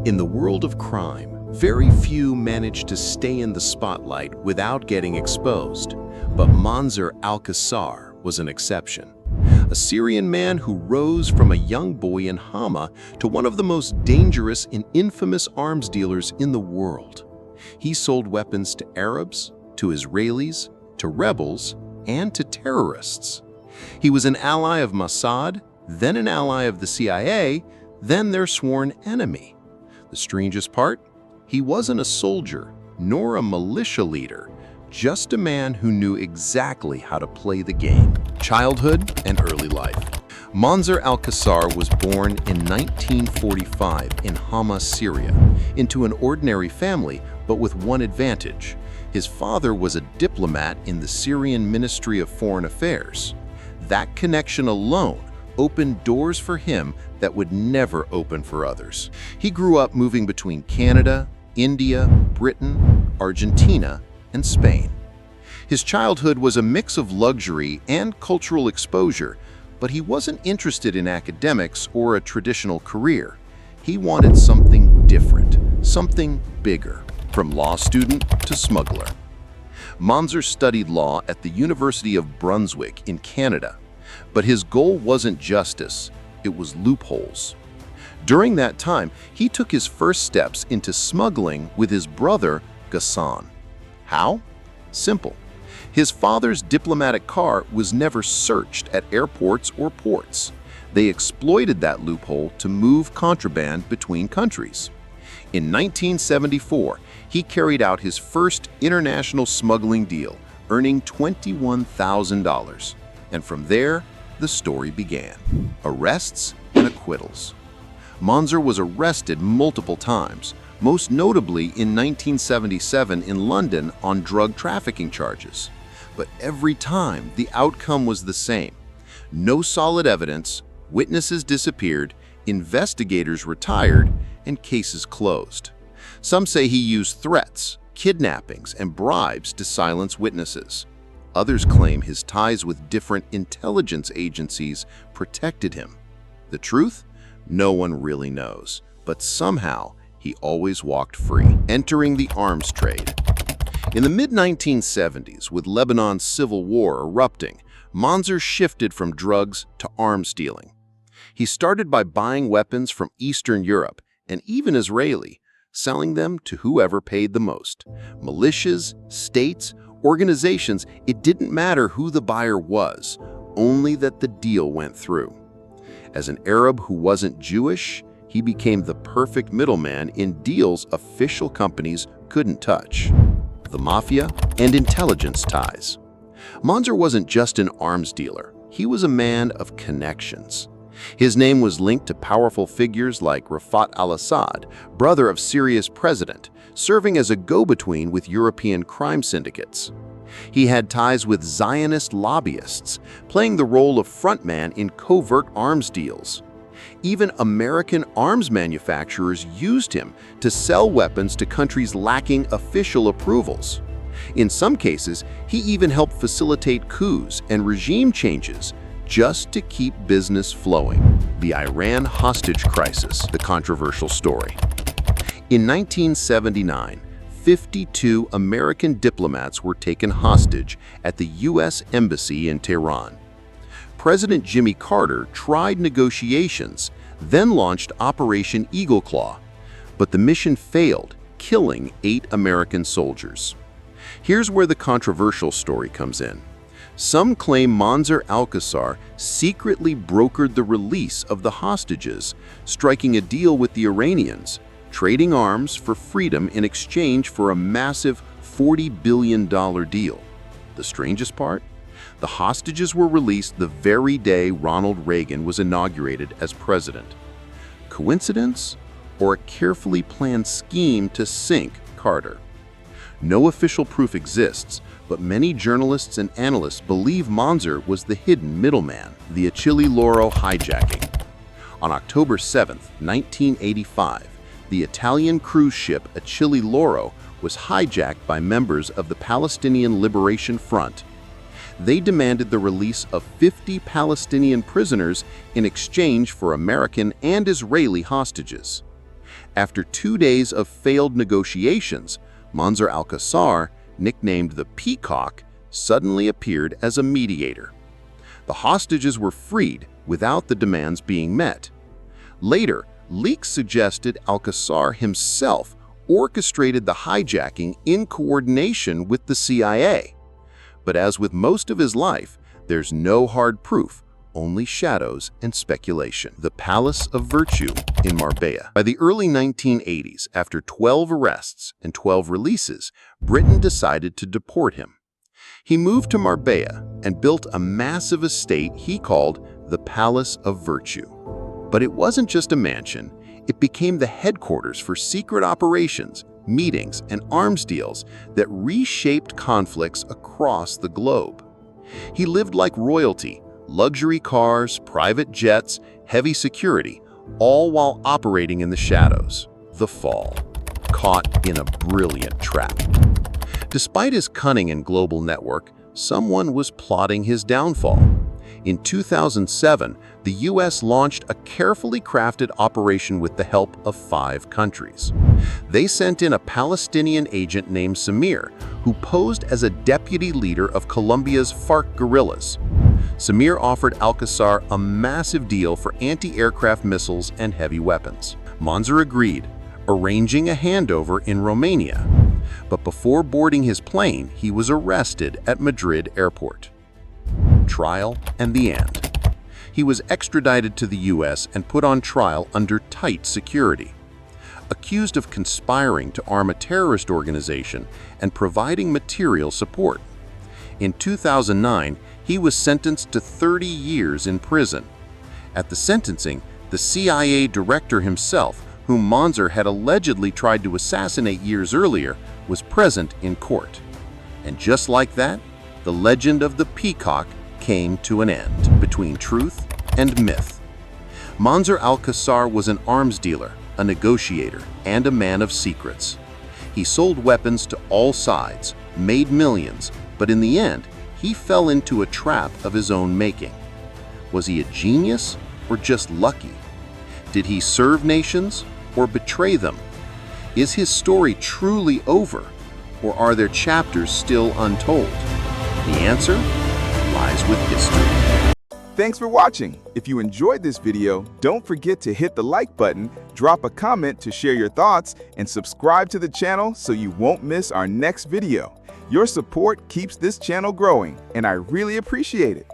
In the world of crime, very few manage to stay in the spotlight without getting exposed. But Monzer Al-Kassar was an exception. A Syrian man who rose from a young boy in Hama to one of the most dangerous and infamous arms dealers in the world. He sold weapons to Arabs, to Israelis, to rebels, and to terrorists. He was an ally of Mossad, then an ally of the CIA, then their sworn enemy. The strangest part? He wasn't a soldier, nor a militia leader, just a man who knew exactly how to play the game. Childhood and early life. Monzer Al-Kassar was born in 1945 in Hama, Syria, into an ordinary family, but with one advantage. His father was a diplomat in the Syrian Ministry of Foreign Affairs. That connection alone opened doors for him that would never open for others. He grew up moving between Canada, India, Britain, Argentina, and Spain. His childhood was a mix of luxury and cultural exposure, but he wasn't interested in academics or a traditional career. He wanted something different, something bigger, from law student to smuggler. Monzer studied law at the University of Brunswick in Canada, but his goal wasn't justice, it was loopholes. During that time, he took his first steps into smuggling with his brother, Ghassan. How? Simple. His father's diplomatic car was never searched at airports or ports. They exploited that loophole to move contraband between countries. In 1974, he carried out his first international smuggling deal, earning $21,000. And from there, the story began. Arrests and acquittals. Monzer was arrested multiple times, most notably in 1977 in London on drug trafficking charges. But every time, the outcome was the same. No solid evidence, witnesses disappeared, investigators retired, and cases closed. Some say he used threats, kidnappings, and bribes to silence witnesses. Others claim his ties with different intelligence agencies protected him. The truth? No one really knows, but somehow he always walked free, entering the arms trade. In the mid-1970s, with Lebanon's civil war erupting, Monzer shifted from drugs to arms dealing. He started by buying weapons from Eastern Europe and even Israeli, selling them to whoever paid the most. Militias, states, organizations, it didn't matter who the buyer was, only that the deal went through. As an Arab who wasn't Jewish, he became the perfect middleman in deals official companies couldn't touch. The mafia and intelligence ties. Monzer wasn't just an arms dealer, he was a man of connections. His name was linked to powerful figures like Rafat al-Assad, brother of Syria's president, serving as a go-between with European crime syndicates. He had ties with Zionist lobbyists, playing the role of frontman in covert arms deals. Even American arms manufacturers used him to sell weapons to countries lacking official approvals. In some cases, he even helped facilitate coups and regime changes just to keep business flowing. The Iran hostage crisis, the controversial story. In 1979, 52 American diplomats were taken hostage at the U.S. Embassy in Tehran. President Jimmy Carter tried negotiations, then launched Operation Eagle Claw, but the mission failed, killing 8 American soldiers. Here's where the controversial story comes in. Some claim Monzer Al-Kassar secretly brokered the release of the hostages, striking a deal with the Iranians, trading arms for freedom in exchange for a massive $40 billion deal. The strangest part? The hostages were released the very day Ronald Reagan was inaugurated as president. Coincidence? Or a carefully planned scheme to sink Carter? No official proof exists, but many journalists and analysts believe Monzer was the hidden middleman, the Achille Lauro hijacking. On October 7, 1985, the Italian cruise ship Achille Lauro was hijacked by members of the Palestinian Liberation Front. They demanded the release of 50 Palestinian prisoners in exchange for American and Israeli hostages. After 2 days of failed negotiations, Monzer Al-Kassar, nicknamed the Peacock, suddenly appeared as a mediator. The hostages were freed without the demands being met. Later, leaks suggested Al-Kassar himself orchestrated the hijacking in coordination with the CIA. But as with most of his life, there's no hard proof, only shadows and speculation. The Palace of Virtue in Marbella. By the early 1980s, after 12 arrests and 12 releases, Britain decided to deport him. He moved to Marbella and built a massive estate he called the Palace of Virtue. But it wasn't just a mansion, it became the headquarters for secret operations, meetings, and arms deals that reshaped conflicts across the globe. He lived like royalty, luxury cars, private jets, heavy security, all while operating in the shadows. The fall. Caught in a brilliant trap. Despite his cunning and global network, someone was plotting his downfall. In 2007, the US launched a carefully crafted operation with the help of 5 countries. They sent in a Palestinian agent named Samir, who posed as a deputy leader of Colombia's FARC guerrillas. Samir offered Al-Kassar a massive deal for anti-aircraft missiles and heavy weapons. Monzer agreed, arranging a handover in Romania. But before boarding his plane, he was arrested at Madrid airport. Trial and the end. He was extradited to the US and put on trial under tight security. Accused of conspiring to arm a terrorist organization and providing material support. In 2009, he was sentenced to 30 years in prison. At the sentencing, the CIA director himself, whom Monzer had allegedly tried to assassinate years earlier, was present in court. And just like that, the legend of the Peacock came to an end between truth and myth. Monzer Al-Kassar was an arms dealer, a negotiator, and a man of secrets. He sold weapons to all sides, made millions, but in the end, he fell into a trap of his own making. Was he a genius or just lucky? Did he serve nations or betray them? Is his story truly over, or are there chapters still untold? The answer lies with history. Thanks for watching. If you enjoyed this video, don't forget to hit the like button, drop a comment to share your thoughts, and subscribe to the channel so you won't miss our next video. Your support keeps this channel growing, and I really appreciate it.